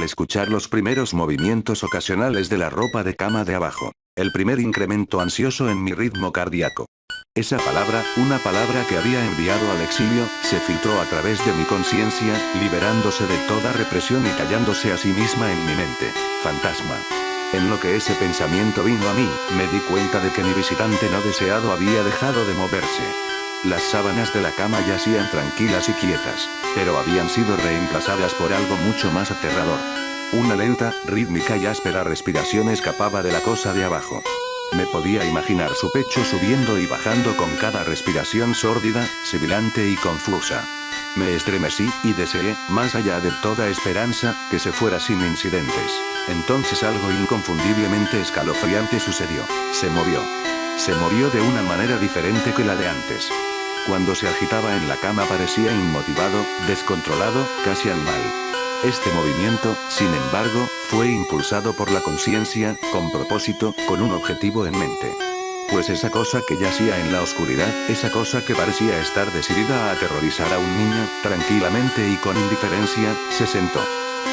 al escuchar los primeros movimientos ocasionales de la ropa de cama de abajo. El primer incremento ansioso en mi ritmo cardíaco. Esa palabra, una palabra que había enviado al exilio, se filtró a través de mi conciencia, liberándose de toda represión y callándose a sí misma en mi mente. Fantasma. En lo que ese pensamiento vino a mí, me di cuenta de que mi visitante no deseado había dejado de moverse. Las sábanas de la cama yacían tranquilas y quietas, pero habían sido reemplazadas por algo mucho más aterrador. Una lenta, rítmica y áspera respiración escapaba de la cosa de abajo. Me podía imaginar su pecho subiendo y bajando con cada respiración sórdida, sibilante y confusa. Me estremecí y deseé, más allá de toda esperanza, que se fuera sin incidentes. Entonces algo inconfundiblemente escalofriante sucedió. Se movió. Se movió de una manera diferente que la de antes. Cuando se agitaba en la cama parecía inmotivado, descontrolado, casi animal. Este movimiento, sin embargo, fue impulsado por la conciencia, con propósito, con un objetivo en mente. Pues esa cosa que yacía en la oscuridad, esa cosa que parecía estar decidida a aterrorizar a un niño, tranquilamente y con indiferencia, se sentó.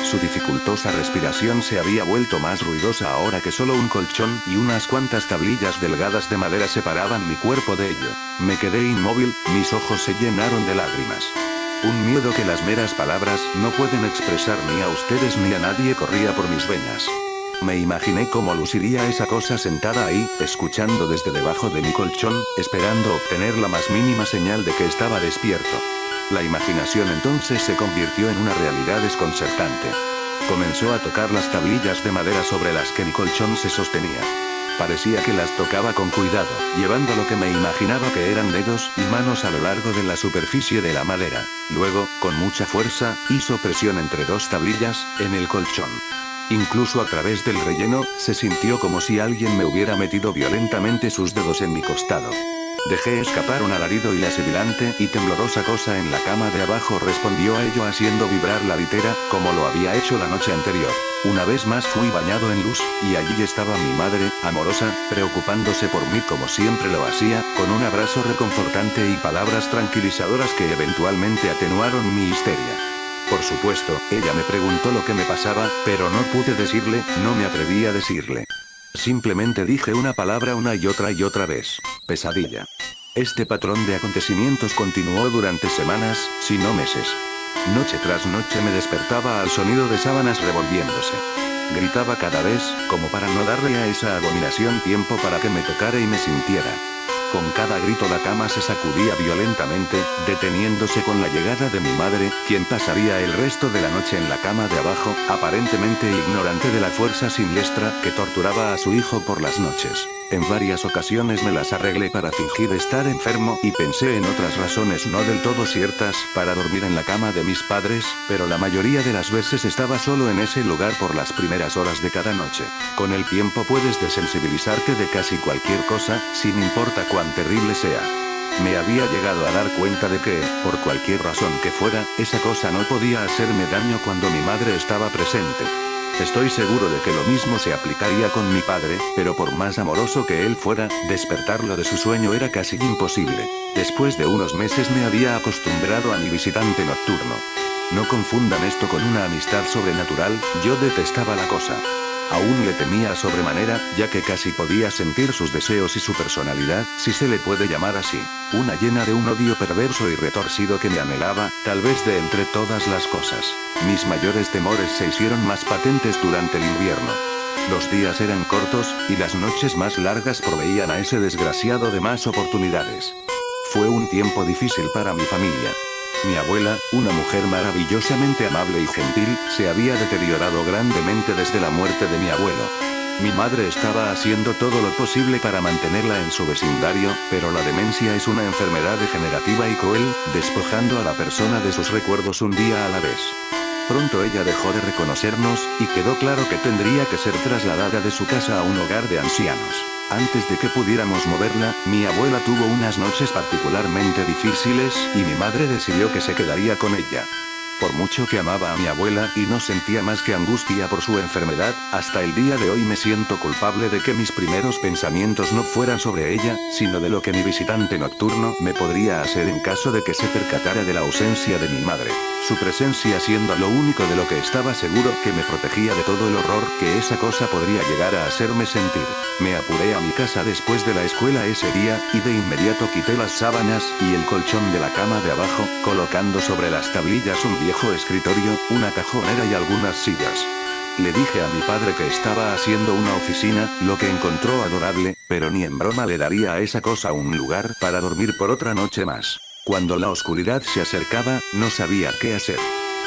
Su dificultosa respiración se había vuelto más ruidosa ahora que solo un colchón y unas cuantas tablillas delgadas de madera separaban mi cuerpo de ello. Me quedé inmóvil, mis ojos se llenaron de lágrimas. Un miedo que las meras palabras no pueden expresar ni a ustedes ni a nadie corría por mis venas. Me imaginé cómo luciría esa cosa sentada ahí, escuchando desde debajo de mi colchón, esperando obtener la más mínima señal de que estaba despierto. La imaginación entonces se convirtió en una realidad desconcertante. Comenzó a tocar las tablillas de madera sobre las que mi colchón se sostenía. Parecía que las tocaba con cuidado, llevando lo que me imaginaba que eran dedos y manos a lo largo de la superficie de la madera. Luego, con mucha fuerza, hizo presión entre dos tablillas, en el colchón. Incluso a través del relleno, se sintió como si alguien me hubiera metido violentamente sus dedos en mi costado. Dejé escapar un alarido y la sibilante y temblorosa cosa en la cama de abajo respondió a ello haciendo vibrar la litera, como lo había hecho la noche anterior. Una vez más fui bañado en luz, y allí estaba mi madre, amorosa, preocupándose por mí como siempre lo hacía, con un abrazo reconfortante y palabras tranquilizadoras que eventualmente atenuaron mi histeria. Por supuesto, ella me preguntó lo que me pasaba, pero no pude decirle, no me atreví a decirle. Simplemente dije una palabra una y otra vez. Pesadilla. Este patrón de acontecimientos continuó durante semanas, si no meses. Noche tras noche me despertaba al sonido de sábanas revolviéndose. Gritaba cada vez, como para no darle a esa abominación tiempo para que me tocara y me sintiera. Con cada grito la cama se sacudía violentamente, deteniéndose con la llegada de mi madre, quien pasaría el resto de la noche en la cama de abajo, aparentemente ignorante de la fuerza siniestra que torturaba a su hijo por las noches. En varias ocasiones me las arreglé para fingir estar enfermo y pensé en otras razones no del todo ciertas para dormir en la cama de mis padres, pero la mayoría de las veces estaba solo en ese lugar por las primeras horas de cada noche. Con el tiempo puedes desensibilizarte de casi cualquier cosa, sin importar cuán terrible sea. Me había llegado a dar cuenta de que, por cualquier razón que fuera, esa cosa no podía hacerme daño cuando mi madre estaba presente. Estoy seguro de que lo mismo se aplicaría con mi padre, pero por más amoroso que él fuera, despertarlo de su sueño era casi imposible. Después de unos meses me había acostumbrado a mi visitante nocturno. No confundan esto con una amistad sobrenatural, yo detestaba la cosa. Aún le temía sobremanera, ya que casi podía sentir sus deseos y su personalidad, si se le puede llamar así. Una llena de un odio perverso y retorcido que me anhelaba, tal vez de entre todas las cosas. Mis mayores temores se hicieron más patentes durante el invierno. Los días eran cortos, y las noches más largas proveían a ese desgraciado de más oportunidades. Fue un tiempo difícil para mi familia. Mi abuela, una mujer maravillosamente amable y gentil, se había deteriorado grandemente desde la muerte de mi abuelo. Mi madre estaba haciendo todo lo posible para mantenerla en su vecindario, pero la demencia es una enfermedad degenerativa y cruel, despojando a la persona de sus recuerdos un día a la vez. Pronto ella dejó de reconocernos, y quedó claro que tendría que ser trasladada de su casa a un hogar de ancianos. Antes de que pudiéramos moverla, mi abuela tuvo unas noches particularmente difíciles, y mi madre decidió que se quedaría con ella. Por mucho que amaba a mi abuela y no sentía más que angustia por su enfermedad, hasta el día de hoy me siento culpable de que mis primeros pensamientos no fueran sobre ella, sino de lo que mi visitante nocturno me podría hacer en caso de que se percatara de la ausencia de mi madre. Su presencia siendo lo único de lo que estaba seguro que me protegía de todo el horror que esa cosa podría llegar a hacerme sentir. Me apuré a mi casa después de la escuela ese día, y de inmediato quité las sábanas y el colchón de la cama de abajo, colocando sobre las tablillas un viejo escritorio, una cajonera y algunas sillas. Le dije a mi padre que estaba haciendo una oficina, lo que encontró adorable, pero ni en broma le daría a esa cosa un lugar para dormir por otra noche más. Cuando la oscuridad se acercaba, no sabía qué hacer.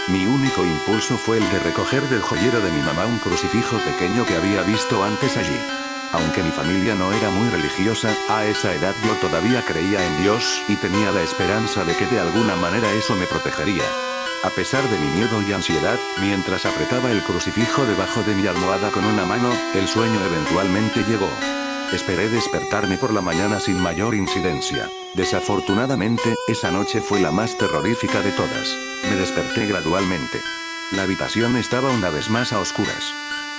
Mi único impulso fue el de recoger del joyero de mi mamá un crucifijo pequeño que había visto antes allí. Aunque mi familia no era muy religiosa, a esa edad yo todavía creía en Dios y tenía la esperanza de que de alguna manera eso me protegería. A pesar de mi miedo y ansiedad, mientras apretaba el crucifijo debajo de mi almohada con una mano, el sueño eventualmente llegó. Esperé despertarme por la mañana sin mayor incidencia. Desafortunadamente, esa noche fue la más terrorífica de todas. Me desperté gradualmente. La habitación estaba una vez más a oscuras.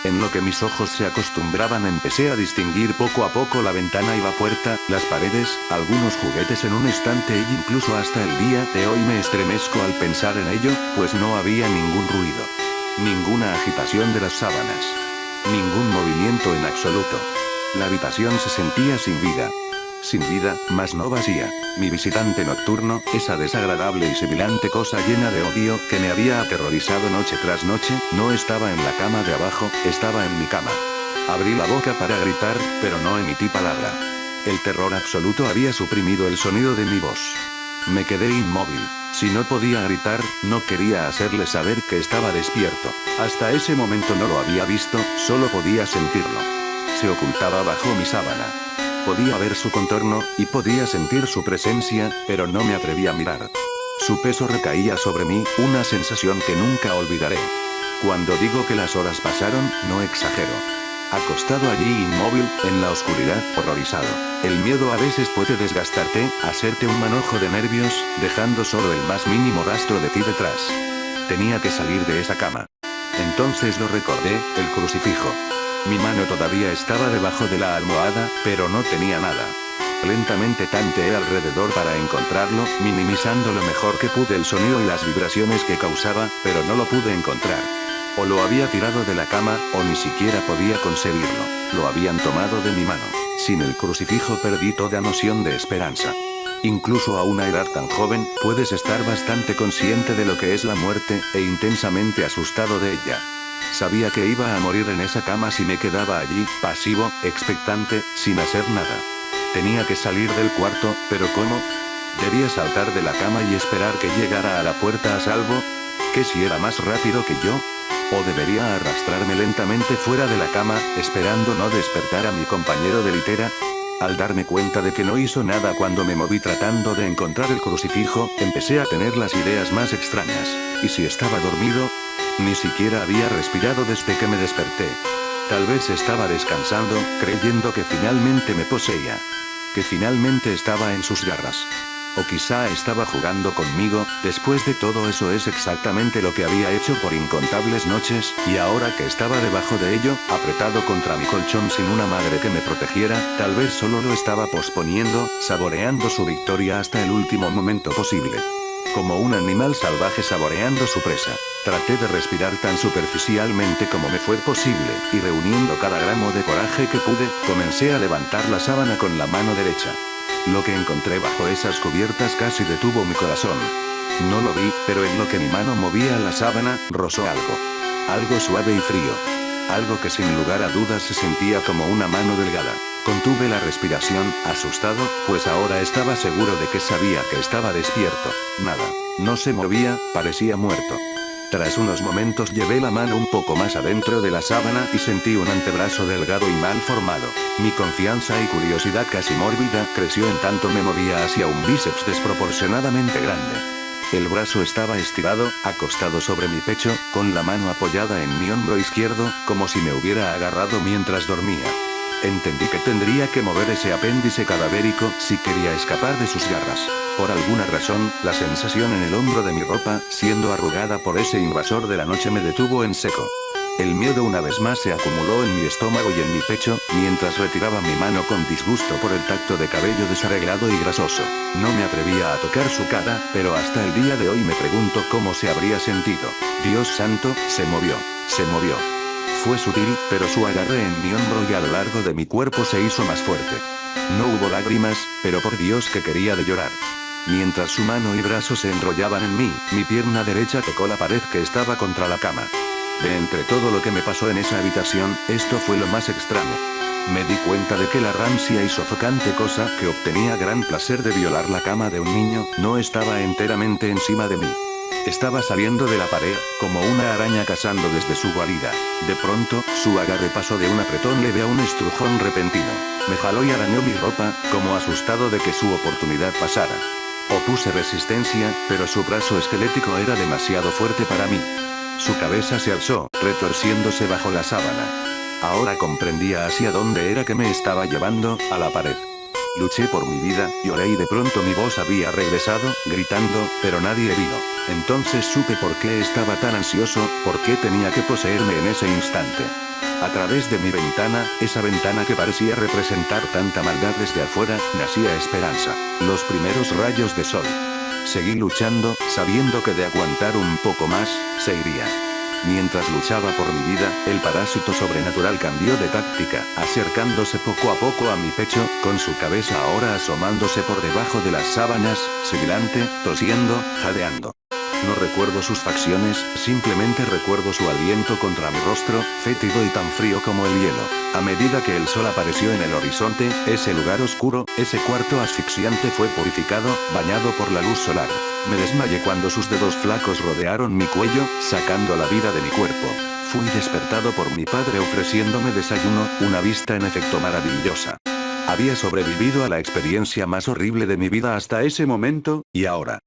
En lo que mis ojos se acostumbraban empecé a distinguir poco a poco la ventana y la puerta, las paredes, algunos juguetes en un estante y incluso hasta el día de hoy me estremezco al pensar en ello, pues no había ningún ruido. Ninguna agitación de las sábanas. Ningún movimiento en absoluto. La habitación se sentía sin vida. Sin vida, mas no vacía. Mi visitante nocturno, esa desagradable y sibilante cosa llena de odio que me había aterrorizado noche tras noche, no estaba en la cama de abajo, estaba en mi cama. Abrí la boca para gritar, pero no emití palabra. El terror absoluto había suprimido el sonido de mi voz. Me quedé inmóvil. Si no podía gritar, no quería hacerle saber que estaba despierto. Hasta ese momento no lo había visto, solo podía sentirlo. Se ocultaba bajo mi sábana. Podía ver su contorno, y podía sentir su presencia, pero no me atreví a mirar. Su peso recaía sobre mí, una sensación que nunca olvidaré. Cuando digo que las horas pasaron, no exagero. Acostado allí inmóvil, en la oscuridad, horrorizado. El miedo a veces puede desgastarte, hacerte un manojo de nervios, dejando solo el más mínimo rastro de ti detrás. Tenía que salir de esa cama. Entonces lo recordé, el crucifijo. Mi mano todavía estaba debajo de la almohada, pero no tenía nada. Lentamente tanteé alrededor para encontrarlo, minimizando lo mejor que pude el sonido y las vibraciones que causaba, pero no lo pude encontrar. O lo había tirado de la cama, o ni siquiera podía conseguirlo. Lo habían tomado de mi mano. Sin el crucifijo perdí toda noción de esperanza. Incluso a una edad tan joven, puedes estar bastante consciente de lo que es la muerte, e intensamente asustado de ella. Sabía que iba a morir en esa cama si me quedaba allí, pasivo, expectante, sin hacer nada. Tenía que salir del cuarto, pero ¿cómo? ¿Debía saltar de la cama y esperar que llegara a la puerta a salvo? ¿Qué si era más rápido que yo? ¿O debería arrastrarme lentamente fuera de la cama, esperando no despertar a mi compañero de litera? Al darme cuenta de que no hizo nada cuando me moví tratando de encontrar el crucifijo, empecé a tener las ideas más extrañas. ¿Y si estaba dormido? Ni siquiera había respirado desde que me desperté. Tal vez estaba descansando, creyendo que finalmente me poseía. Que finalmente estaba en sus garras. O quizá estaba jugando conmigo. Después de todo eso es exactamente lo que había hecho por incontables noches, y ahora que estaba debajo de ello, apretado contra mi colchón sin una madre que me protegiera, tal vez solo lo estaba posponiendo, saboreando su victoria hasta el último momento posible. Como un animal salvaje saboreando su presa. Traté de respirar tan superficialmente como me fue posible, y reuniendo cada gramo de coraje que pude, comencé a levantar la sábana con la mano derecha. Lo que encontré bajo esas cubiertas casi detuvo mi corazón. No lo vi, pero en lo que mi mano movía la sábana, rozó algo. Algo suave y frío. Algo que sin lugar a dudas se sentía como una mano delgada. Contuve la respiración, asustado, pues ahora estaba seguro de que sabía que estaba despierto. Nada. No se movía, parecía muerto. Tras unos momentos llevé la mano un poco más adentro de la sábana y sentí un antebrazo delgado y mal formado. Mi confianza y curiosidad casi mórbida creció en tanto me movía hacia un bíceps desproporcionadamente grande. El brazo estaba estirado, acostado sobre mi pecho, con la mano apoyada en mi hombro izquierdo, como si me hubiera agarrado mientras dormía. Entendí que tendría que mover ese apéndice cadavérico si quería escapar de sus garras. Por alguna razón, la sensación en el hombro de mi ropa, siendo arrugada por ese invasor de la noche, me detuvo en seco. El miedo una vez más se acumuló en mi estómago y en mi pecho, mientras retiraba mi mano con disgusto por el tacto de cabello desarreglado y grasoso. No me atrevía a tocar su cara, pero hasta el día de hoy me pregunto cómo se habría sentido. Dios santo, se movió. Se movió. Fue sutil, pero su agarre en mi hombro y a lo largo de mi cuerpo se hizo más fuerte. No hubo lágrimas, pero por Dios que quería de llorar. Mientras su mano y brazo se enrollaban en mí, mi pierna derecha tocó la pared que estaba contra la cama. De entre todo lo que me pasó en esa habitación, esto fue lo más extraño. Me di cuenta de que la rancia y sofocante cosa que obtenía gran placer de violar la cama de un niño, no estaba enteramente encima de mí. Estaba saliendo de la pared, como una araña cazando desde su guarida. De pronto, su agarre pasó de un apretón leve a un estrujón repentino. Me jaló y arañó mi ropa, como asustado de que su oportunidad pasara. Opuse resistencia, pero su brazo esquelético era demasiado fuerte para mí. Su cabeza se alzó, retorciéndose bajo la sábana. Ahora comprendía hacia dónde era que me estaba llevando, a la pared. Luché por mi vida, lloré y de pronto mi voz había regresado, gritando, pero nadie vino. Entonces supe por qué estaba tan ansioso, por qué tenía que poseerme en ese instante. A través de mi ventana, esa ventana que parecía representar tanta maldad desde afuera, nacía esperanza. Los primeros rayos de sol. Seguí luchando, sabiendo que de aguantar un poco más, se iría. Mientras luchaba por mi vida, el parásito sobrenatural cambió de táctica, acercándose poco a poco a mi pecho, con su cabeza ahora asomándose por debajo de las sábanas, sibilante, tosiendo, jadeando. No recuerdo sus facciones, simplemente recuerdo su aliento contra mi rostro, fétido y tan frío como el hielo. A medida que el sol apareció en el horizonte, ese lugar oscuro, ese cuarto asfixiante fue purificado, bañado por la luz solar. Me desmayé cuando sus dedos flacos rodearon mi cuello, sacando la vida de mi cuerpo. Fui despertado por mi padre ofreciéndome desayuno, una vista en efecto maravillosa. Había sobrevivido a la experiencia más horrible de mi vida hasta ese momento, y ahora.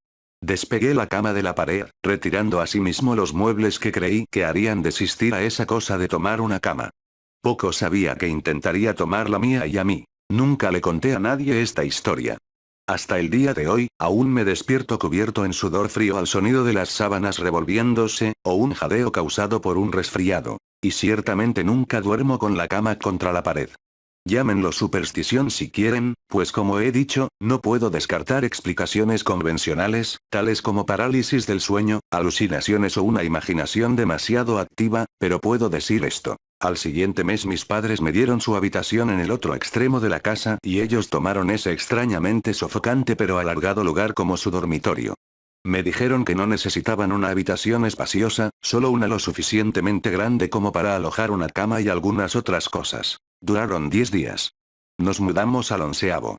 Despegué la cama de la pared, retirando asimismo los muebles que creí que harían desistir a esa cosa de tomar una cama. Poco sabía que intentaría tomar la mía y a mí. Nunca le conté a nadie esta historia. Hasta el día de hoy, aún me despierto cubierto en sudor frío al sonido de las sábanas revolviéndose, o un jadeo causado por un resfriado. Y ciertamente nunca duermo con la cama contra la pared. Llámenlo superstición si quieren, pues como he dicho, no puedo descartar explicaciones convencionales, tales como parálisis del sueño, alucinaciones o una imaginación demasiado activa, pero puedo decir esto. Al siguiente mes mis padres me dieron su habitación en el otro extremo de la casa y ellos tomaron ese extrañamente sofocante pero alargado lugar como su dormitorio. Me dijeron que no necesitaban una habitación espaciosa, solo una lo suficientemente grande como para alojar una cama y algunas otras cosas. Duraron 10 días. Nos mudamos al 11º.